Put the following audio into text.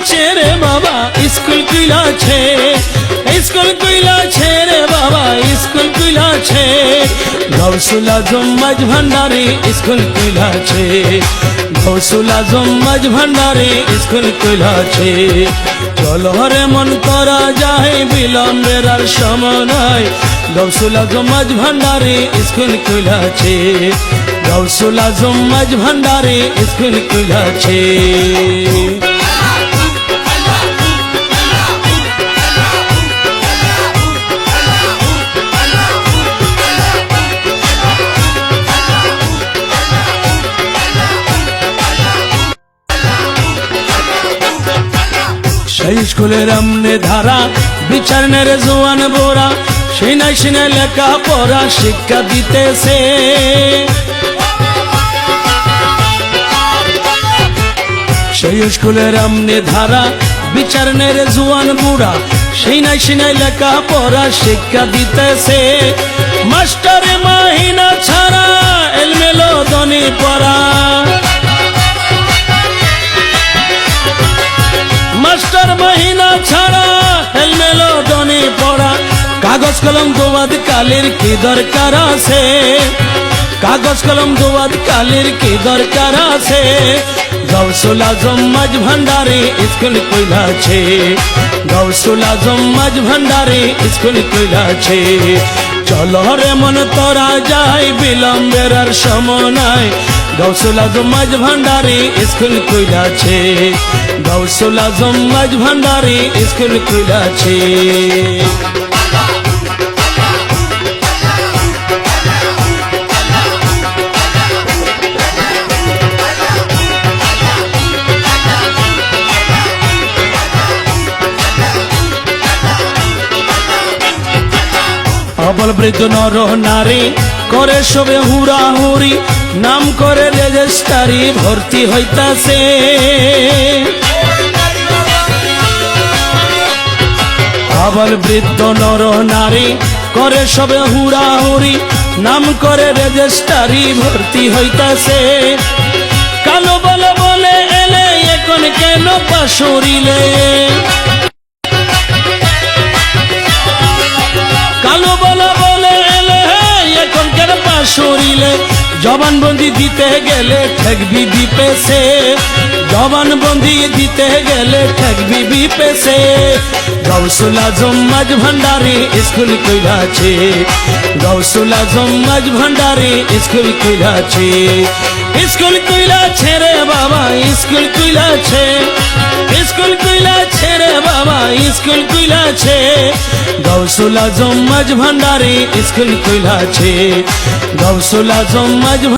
ছেড়ে বাবা school কইলাছে, school কইলাছে রে বাবা স্কুল কইলাছে। গৌসুল আজম মাঝ ভান্ডারে স্কুল কইলাছে, গৌসুল আজম মাঝ ভান্ডারে স্কুল কইলাছে। চলো রে মন করা যায় বিলম্বের আর সময় নাই, গৌসুল আজম মাঝ ভান্ডারে স্কুল কইলাছে, গৌসুল আজম মাঝ ভান্ডারে স্কুল কইলাছে। সেই স্কুলের আমনে ধারা বিচার নেরে জোয়ান বোরা, সিনাই সিনাই লেখা পড়া শিক্ষা দিতেছে। সেই স্কুলের আমনে ধারা বিচার নেরে জোয়ান বুড়া, সিনাই সিনাই লেখা পড়া শিক্ষা দিতেছে। মাস্টারে মাহিনা ছাড়া এলমেলো দনি পড়া, মাস্টার মহিনা ছাড়া এলমেলো দনি পড়া। কাগজ কলম দোয়াদ কালির কি দরকার আছে, কাগজ কলম দোয়াদ কালির কি দরকার আছে। গৌসুল আজম মাঝ ভান্ডারে স্কুল কইলাছে, গৌসুল আজম মাঝ ভান্ডারে স্কুল কইলাছে। চলো রে মন তোরা যাই বিলম্বের আর সময় নাই, গৌসুল আজম মাঝ ভান্ডারে স্কুল কইলাছে, গৌসুল আজম মাঝ ভান্ডারে স্কুল কইলাছে। অবল বৃদ্ধ নর নারী করে সবে হুড়াহুড়ি, নাম করে রেজিস্ট্রারি ভর্তি হইতাছে। অবল বৃদ্ধ নর নারী করে সবে হুড়াহুড়ি, নাম করে রেজিস্ট্রারি ভর্তি হইতাছে। কালো বলে বলে এলে এখন কেন পাশরিলে, কালো বলা বলে এলে এখন কেন পাশরিলে। জবানবন্দি দিতে গেলে ঠেকবি বিপেছে, জবানবন্দি দিতে গেলে ঠেকবি বিপেছে। গৌসুল আজম মাঝ ভান্ডারে স্কুল কইলাছে, গৌসুল আজম মাঝ ভান্ডারে স্কুল কইলাছে। স্কুল কইলাছে রে বাবা স্কুল কইলাছে, স্কুল কইলাছে রে বাবা স্কুল কইলাছে। গৌসুল আজম মাঝ ভান্ডারে স্কুল কইলাছে, গৌসুল আজম মাঝ